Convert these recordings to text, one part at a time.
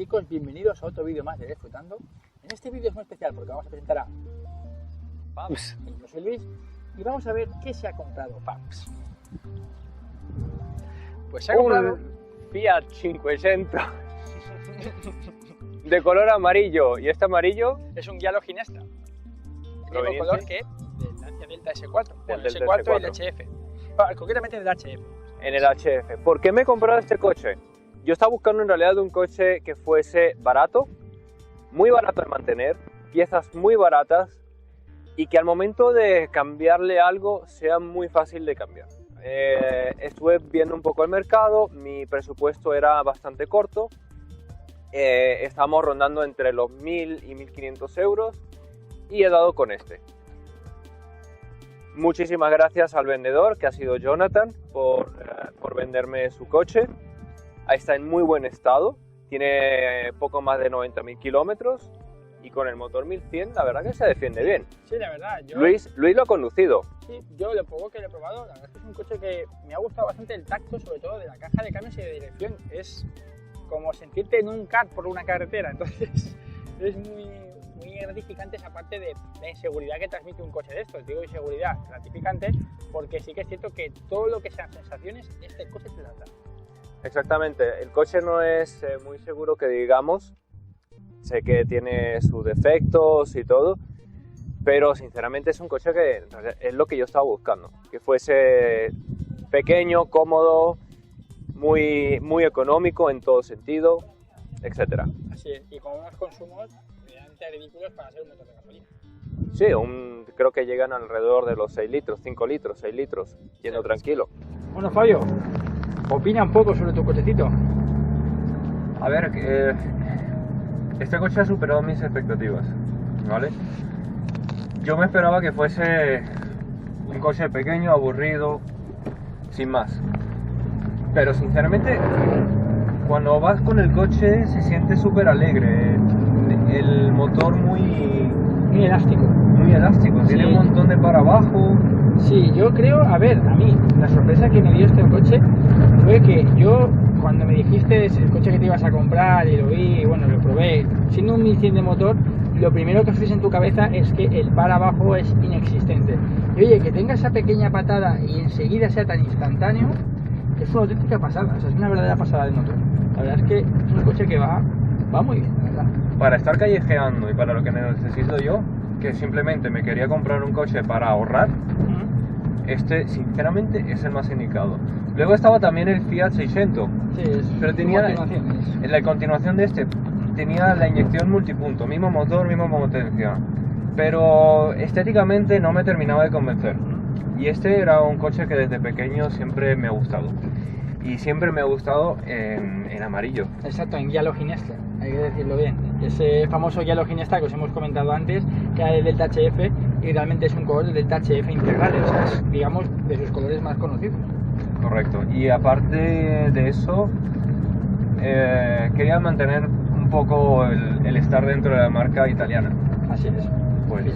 chicos, bienvenidos a otro vídeo más de Disfrutando. En este vídeo es muy especial porque vamos a presentar a Pams. Yo soy Luis y vamos a ver qué se ha comprado Pams. Pues se ha comprado un Fiat 500 de color amarillo, y este amarillo es un Giallo Ginestra, el mismo color que del Lancia Delta S4, del el Delta S4 y el S4. HF, concretamente del HF. en el HF. ¿Por qué me he comprado este coche? Yo estaba buscando en realidad un coche que fuese barato, muy barato de mantener, piezas muy baratas y que al momento de cambiarle algo sea muy fácil de cambiar. Estuve viendo un poco el mercado, mi presupuesto era bastante corto, estábamos rondando entre los 1.000 y 1.500 euros y he dado con este. Muchísimas gracias al vendedor, que ha sido Jonathan, por venderme su coche. Ahí está en muy buen estado, tiene poco más de 90.000 kilómetros y con el motor 1100 la verdad que se defiende bien. Sí, la verdad. Luis lo ha conducido. Sí, yo lo poco que lo he probado, la verdad es que es un coche que me ha gustado bastante el tacto, sobre todo de la caja de cambios y de dirección. Es como sentirte en un kart por una carretera, entonces es muy gratificante esa parte de la inseguridad que transmite un coche de estos. Digo inseguridad, gratificante, porque sí que es cierto que todo lo que sean sensaciones, este coche te las da. Exactamente, el coche no es muy seguro que digamos, sé que tiene sus defectos y todo, pero sinceramente es un coche que es lo que yo estaba buscando, que fuese pequeño, cómodo, muy económico en todo sentido, etc. Así es, y con unos consumos realmente ridículos para ser un motor de gasolina. Sí, creo que llegan alrededor de los 6 litros, 5 litros, 6 litros, yendo tranquilo. Bueno, Fabio, opina un poco sobre tu cochecito. A ver, este coche ha superado mis expectativas, ¿vale? Yo me esperaba que fuese un coche pequeño, aburrido, sin más. Pero sinceramente, cuando vas con el coche se siente súper alegre. El motor muy elástico. Muy elástico, tiene Sí. un montón de para abajo. Sí, yo creo, a ver, a mí, la sorpresa que me dio este coche fue que yo, cuando me dijiste el coche que te ibas a comprar y lo vi, bueno, lo probé, siendo un 1100 de motor, lo primero que ofrece en tu cabeza es que el par abajo es inexistente. Y oye, que tenga esa pequeña patada y enseguida sea tan instantáneo, es una auténtica pasada, o sea, es una verdadera pasada de motor. La verdad es que es un coche que va muy bien, la verdad. Para estar callejeando y para lo que necesito yo, que simplemente me quería comprar un coche para ahorrar, este sinceramente es el más indicado. Luego estaba también el Fiat 600, Sí, es pero tenía continuación. en la continuación de este tenía la inyección multipunto, mismo motor, misma potencia, pero estéticamente no me terminaba de convencer. Y este era un coche que desde pequeño siempre me ha gustado, y siempre me ha gustado en amarillo. Exacto, en Giallo Ginestra, hay que decirlo bien. Ese famoso Giallo Ginestra que os hemos comentado antes, que era el Delta HF, y realmente es un color del Delta HF integral, o sea, es, digamos, de sus colores más conocidos. Correcto, y aparte de eso, quería mantener un poco el estar dentro de la marca italiana. Así es. Pues, Sí.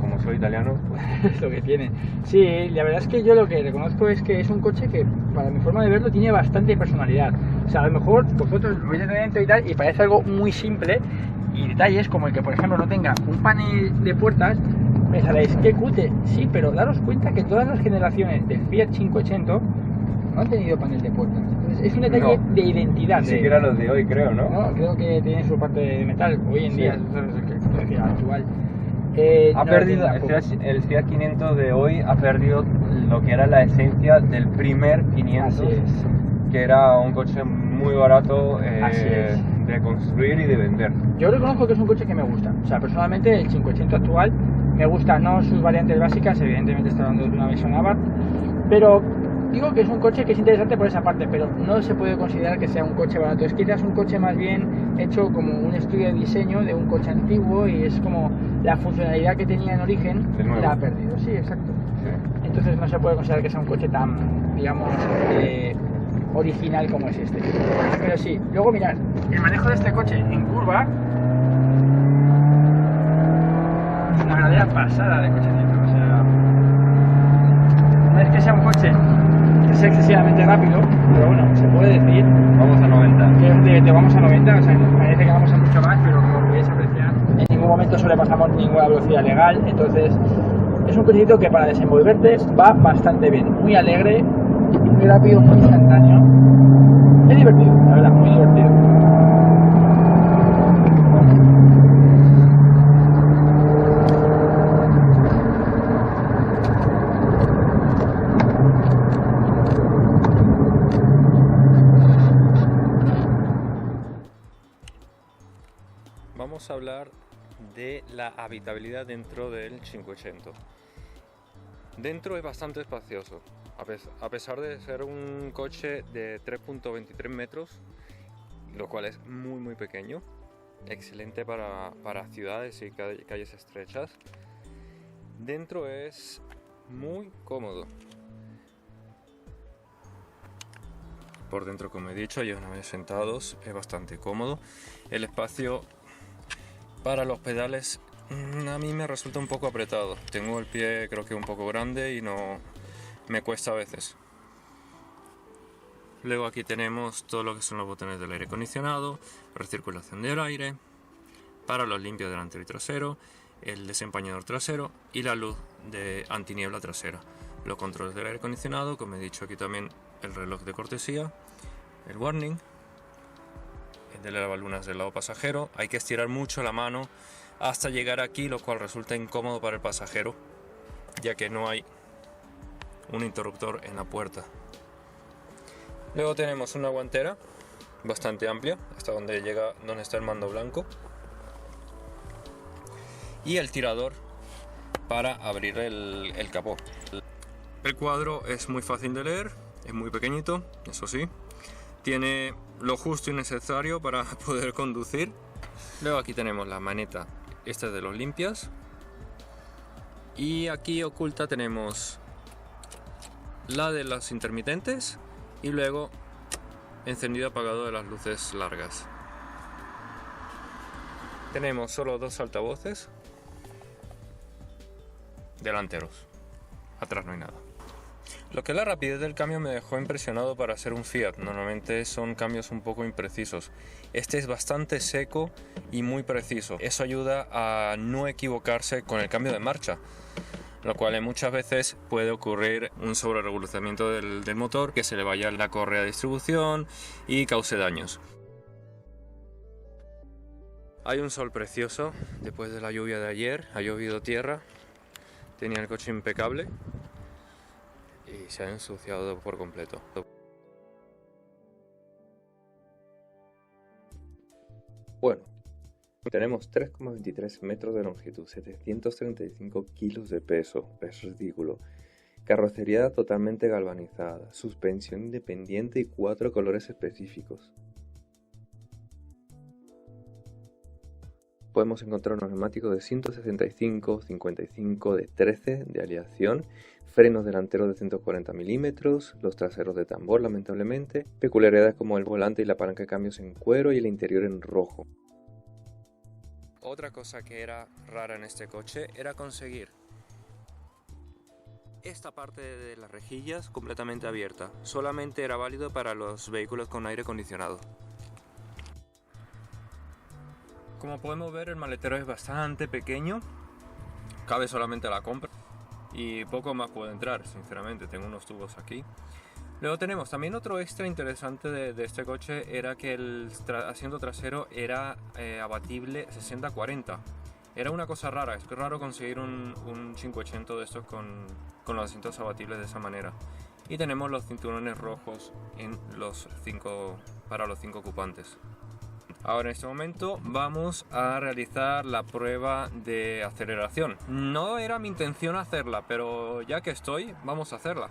como soy italiano, pues Es lo que tiene. Sí, la verdad es que yo lo que reconozco es que es un coche que, para mi forma de verlo, tiene bastante personalidad. O sea, a lo mejor vosotros lo veis dentro y tal, y parece algo muy simple, y detalles como el que, por ejemplo, no tenga un panel de puertas, pensaréis, qué cute. Sí, pero daros cuenta que todas las generaciones del Fiat 500 no han tenido panel de puertas. Entonces, es un detalle No. de identidad. ni siquiera los de hoy, creo, ¿no? No, creo que tiene su parte de metal. Hoy en Sí. día, es decir, actual. Ha No perdido, tiene tampoco. el Fiat 500 de hoy ha perdido lo que era la esencia del primer 500, Así es. que era un coche muy barato Así es. de construir y de vender. Yo reconozco que es un coche que me gusta. O sea, personalmente el 500 actual me gusta, no sus variantes básicas, evidentemente está hablando de una versión Abarth, pero digo que es un coche que es interesante por esa parte, pero no se puede considerar que sea un coche barato. Es quizás un coche más bien hecho como un estudio de diseño de un coche antiguo, y es como la funcionalidad que tenía en origen De nuevo. la ha perdido. Sí, exacto. Sí. Entonces no se puede considerar que sea un coche tan, digamos, original como es este. Pero sí, luego mirad, el manejo de este coche en curva es una verdadera pasada de cochecito. O sea, no es que sea un coche que es excesivamente rápido, pero bueno, se puede decir Vamos a 90. que te vamos a 90, o sea, parece que vamos a mucho más, pero como podéis apreciar, en ningún momento sobrepasamos ninguna velocidad legal, entonces es un cochecito que para desenvolverte va bastante bien, muy alegre, muy rápido, muy instantáneo. Es divertido, la verdad, muy divertido. Vamos a hablar de la habitabilidad dentro del 580. Dentro es bastante espacioso, a pesar de ser un coche de 3.23 metros, lo cual es muy pequeño, excelente para ciudades y calles estrechas. Dentro es muy cómodo. Por dentro, como he dicho, ya una vez sentados, es bastante cómodo. El espacio para los pedales a mí me resulta un poco apretado. Tengo el pie creo que un poco grande y no me cuesta a veces. Luego aquí tenemos todo lo que son los botones del aire acondicionado, recirculación del aire, para los limpios delantero y trasero, el desempañador trasero y la luz de antiniebla trasera. Los controles del aire acondicionado, como he dicho, aquí también el reloj de cortesía, el warning, el de lavalunas del lado pasajero. Hay que estirar mucho la mano hasta llegar aquí, lo cual resulta incómodo para el pasajero, ya que no hay un interruptor en la puerta. Luego tenemos una guantera bastante amplia, hasta donde está el mando blanco, y el tirador para abrir el capó. El cuadro es muy fácil de leer, es muy pequeñito, eso sí, tiene lo justo y necesario para poder conducir. Luego aquí tenemos la maneta, esta es de los limpias, y aquí oculta tenemos la de las intermitentes y luego encendido apagado de las luces largas. Tenemos solo dos altavoces delanteros, atrás no hay nada. Lo que es la rapidez del cambio me dejó impresionado para ser un Fiat. Normalmente son cambios un poco imprecisos. Este es bastante seco y muy preciso. Eso ayuda a no equivocarse con el cambio de marcha, lo cual muchas veces puede ocurrir un sobrerevolucionamiento del motor, que se le vaya la correa de distribución y cause daños. Hay un sol precioso después de la lluvia de ayer, ha llovido tierra, tenía el coche impecable y se ha ensuciado por completo. Bueno, tenemos 3,23 metros de longitud, 735 kilos de peso, es ridículo. Carrocería totalmente galvanizada, suspensión independiente y 4 colores específicos. Podemos encontrar unos neumáticos de 165, 55, de 13 de aleación, frenos delanteros de 140 milímetros, los traseros de tambor lamentablemente, peculiaridades como el volante y la palanca de cambios en cuero y el interior en rojo. Otra cosa que era rara en este coche era conseguir esta parte de las rejillas completamente abierta. Solamente era válido para los vehículos con aire acondicionado. Como podemos ver, el maletero es bastante pequeño, cabe solamente la compra y poco más puede entrar, sinceramente. Tengo unos tubos aquí. Luego tenemos también otro extra interesante de este coche, era que el asiento trasero era abatible 60-40. Era una cosa rara, es raro conseguir un 580 de estos con los asientos abatibles de esa manera. Y tenemos los cinturones rojos para los 5 ocupantes. Ahora en este momento vamos a realizar la prueba de aceleración. No era mi intención hacerla, pero ya que estoy, vamos a hacerla.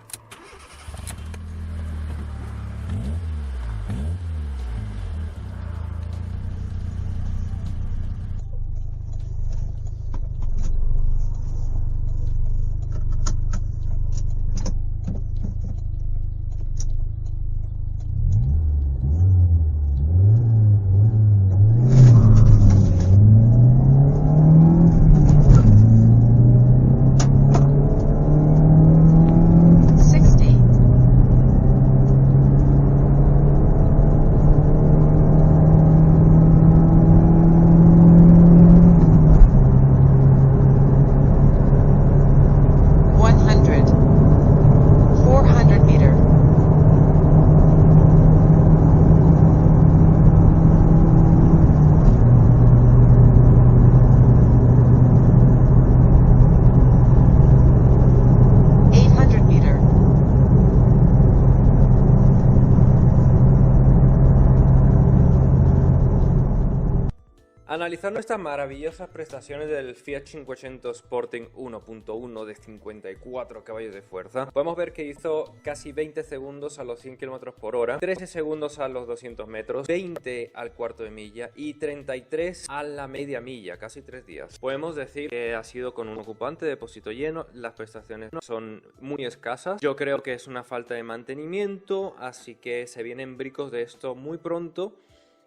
analizando estas maravillosas prestaciones del Fiat 500 Sporting 1.1 de 54 caballos de fuerza, podemos ver que hizo casi 20 segundos a los 100 km por hora, 13 segundos a los 200 metros, 20 al cuarto de milla y 33 a la media milla, casi 3 días. Podemos decir que ha sido con un ocupante, depósito lleno, las prestaciones son muy escasas. Yo creo que es una falta de mantenimiento, así que se vienen bricos de esto muy pronto,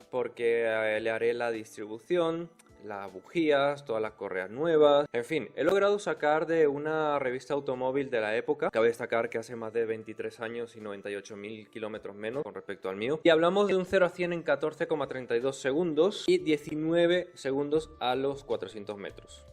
porque le haré la distribución, las bujías, todas las correas nuevas, en fin, he logrado sacar de una revista automóvil de la época. Cabe destacar que hace más de 23 años y 98.000 kilómetros menos con respecto al mío, y hablamos de un 0 a 100 en 14,32 segundos y 19 segundos a los 400 metros.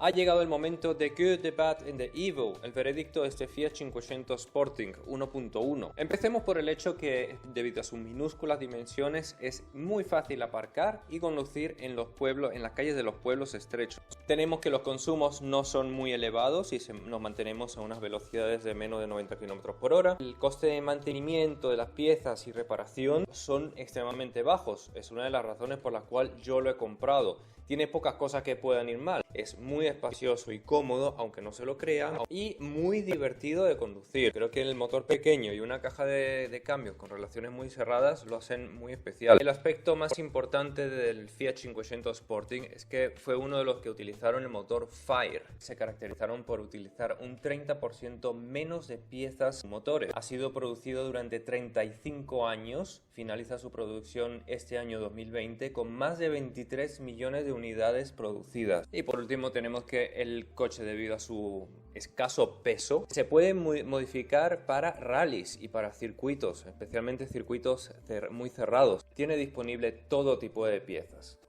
Ha llegado el momento de que debat en the Evo, el veredicto de este Fiat 500 Sporting 1.1. Empecemos por el hecho que, debido a sus minúsculas dimensiones, es muy fácil aparcar y conducir en los pueblos, en las calles de los pueblos estrechos. Tenemos que los consumos no son muy elevados y nos mantenemos a unas velocidades de menos de 90 km por hora. El coste de mantenimiento de las piezas y reparación son extremadamente bajos. Es una de las razones por las cuales yo lo he comprado. Tiene pocas cosas que puedan ir mal. Es muy espacioso y cómodo, aunque no se lo crean, y muy divertido de conducir. Creo que el motor pequeño y una caja de cambios con relaciones muy cerradas lo hacen muy especial. El aspecto más importante del Fiat 500 Sporting es que fue uno de los que utilizaron el motor Fire. Se caracterizaron por utilizar un 30% menos de piezas motores. Ha sido producido durante 35 años. Finaliza su producción este año 2020 con más de 23 millones de unidades producidas. Y por último tenemos que el coche, debido a su escaso peso, se puede modificar para rallies y para circuitos, especialmente circuitos muy cerrados. Tiene disponible todo tipo de piezas.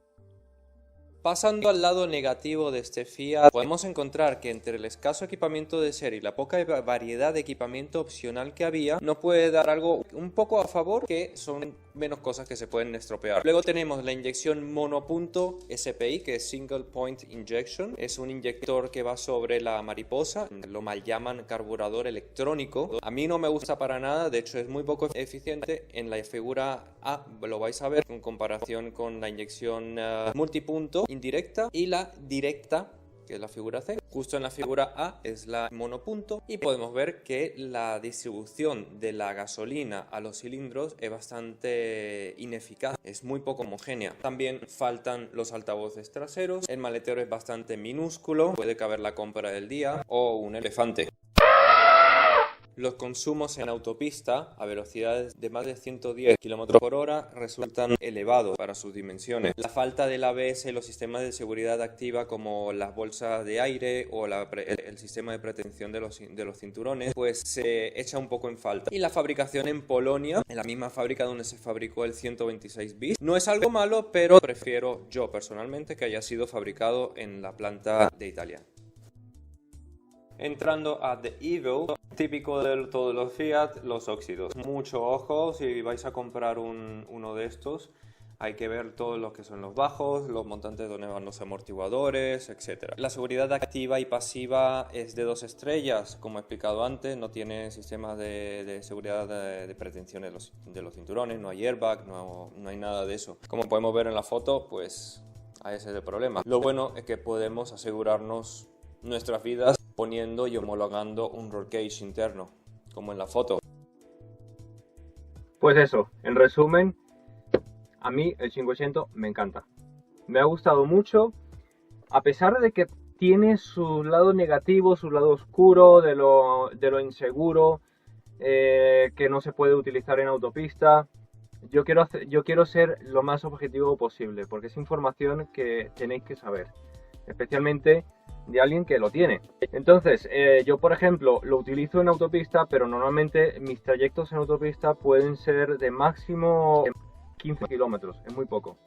Pasando al lado negativo de este Fiat, podemos encontrar que entre el escaso equipamiento de serie y la poca variedad de equipamiento opcional que había, nos puede dar algo un poco a favor, que son menos cosas que se pueden estropear. Luego tenemos la inyección monopunto SPI, que es Single Point Injection. Es un inyector que va sobre la mariposa, lo mal llaman carburador electrónico. A mí no me gusta para nada, de hecho es muy poco eficiente. En la figura A lo vais a ver en comparación con la inyección multipunto indirecta y la directa, que es la figura C. Justo en la figura A es la monopunto, y podemos ver que la distribución de la gasolina a los cilindros es bastante ineficaz, es muy poco homogénea. También faltan los altavoces traseros, el maletero es bastante minúsculo, puede caber la compra del día o un elefante. Los consumos en autopista a velocidades de más de 110 km por hora resultan elevados para sus dimensiones. La falta del ABS y los sistemas de seguridad activa, como las bolsas de aire o el sistema de pretensión de los cinturones, pues se echa un poco en falta. Y la fabricación en Polonia, en la misma fábrica donde se fabricó el 126 bis, no es algo malo, pero prefiero yo personalmente que haya sido fabricado en la planta de Italia. Entrando a The Evil, típico de todos los Fiat, los óxidos. Mucho ojo si vais a comprar uno de estos. Hay que ver todo lo que son los bajos, los montantes donde van los amortiguadores, etc. La seguridad activa y pasiva es de 2 estrellas, como he explicado antes. No tiene sistemas de seguridad de pretensión de los cinturones, no hay airbag, no hay nada de eso. Como podemos ver en la foto, pues ese es el problema. Lo bueno es que podemos asegurarnos nuestras vidas poniendo y homologando un roll cage interno, como en la foto. Pues eso, en resumen, a mí el 500 me encanta. Me ha gustado mucho, a pesar de que tiene su lado negativo, su lado oscuro, de lo inseguro, que no se puede utilizar en autopista. Yo quiero ser lo más objetivo posible, porque es información que tenéis que saber, especialmente de alguien que lo tiene. Entonces, yo por ejemplo lo utilizo en autopista, pero normalmente mis trayectos en autopista pueden ser de máximo 15 kilómetros, es muy poco.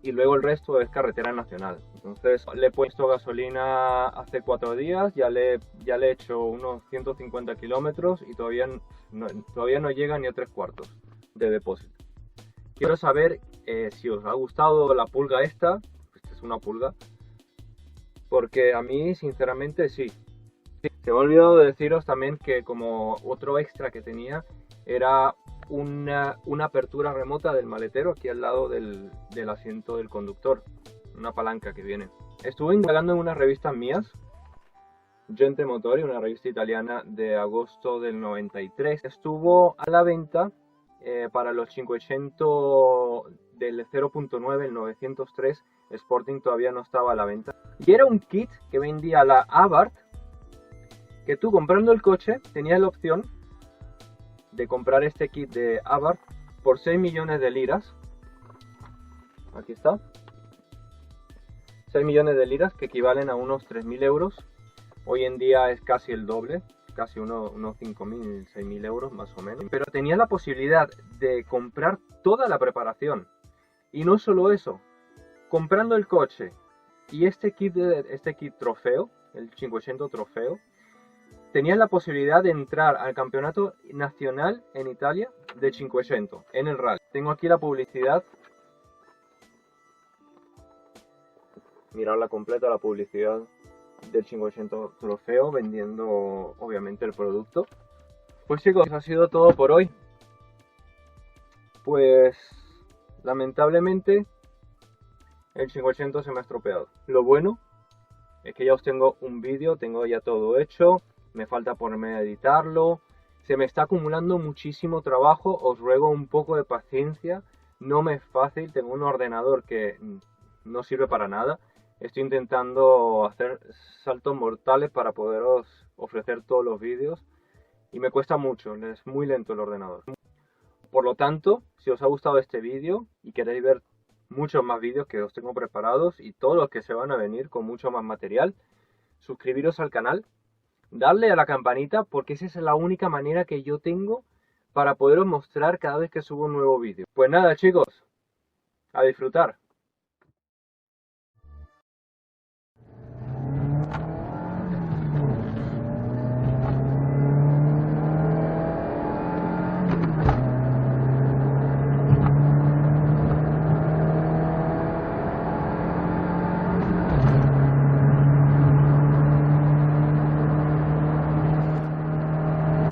Y luego el resto es carretera nacional. Entonces le he puesto gasolina hace 4 días, ya le he hecho unos 150 kilómetros y todavía no llega ni a 3/4 de depósito. Quiero saber si os ha gustado la pulga esta es una pulga, porque a mí sinceramente sí. Se me ha olvidado de deciros también que como otro extra que tenía era una apertura remota del maletero aquí al lado del asiento del conductor, una palanca que viene. Estuve indagando en unas revistas mías, Gente Motori, una revista italiana de agosto del 93. Estuvo a la venta para los 500 del 0.9, el 903. Sporting todavía no estaba a la venta. Y era un kit que vendía la Abarth, que tú comprando el coche tenías la opción de comprar este kit de Abarth por 6 millones de liras. Aquí está. 6 millones de liras, que equivalen a unos 3.000 euros. Hoy en día es casi el doble, casi unos 5.000, 6.000 euros más o menos. Pero tenía la posibilidad de comprar toda la preparación. Y no solo eso, comprando el coche y este kit trofeo, el 500 trofeo, tenías la posibilidad de entrar al campeonato nacional en Italia de 500 en el rally. Tengo aquí la publicidad. Mirarla completa, la publicidad del 500 trofeo, vendiendo obviamente el producto. Pues chicos, eso ha sido todo por hoy. Pues lamentablemente el 500 se me ha estropeado. Lo bueno es que ya os tengo un vídeo, tengo ya todo hecho, me falta ponerme a editarlo, se me está acumulando muchísimo trabajo, os ruego un poco de paciencia, no me es fácil, tengo un ordenador que no sirve para nada. Estoy intentando hacer saltos mortales para poderos ofrecer todos los vídeos y me cuesta mucho, es muy lento el ordenador. Por lo tanto, si os ha gustado este vídeo y queréis ver muchos más vídeos que os tengo preparados y todos los que se van a venir con mucho más material, suscribiros al canal, darle a la campanita porque esa es la única manera que yo tengo para poderos mostrar cada vez que subo un nuevo vídeo. Pues nada chicos, a disfrutar.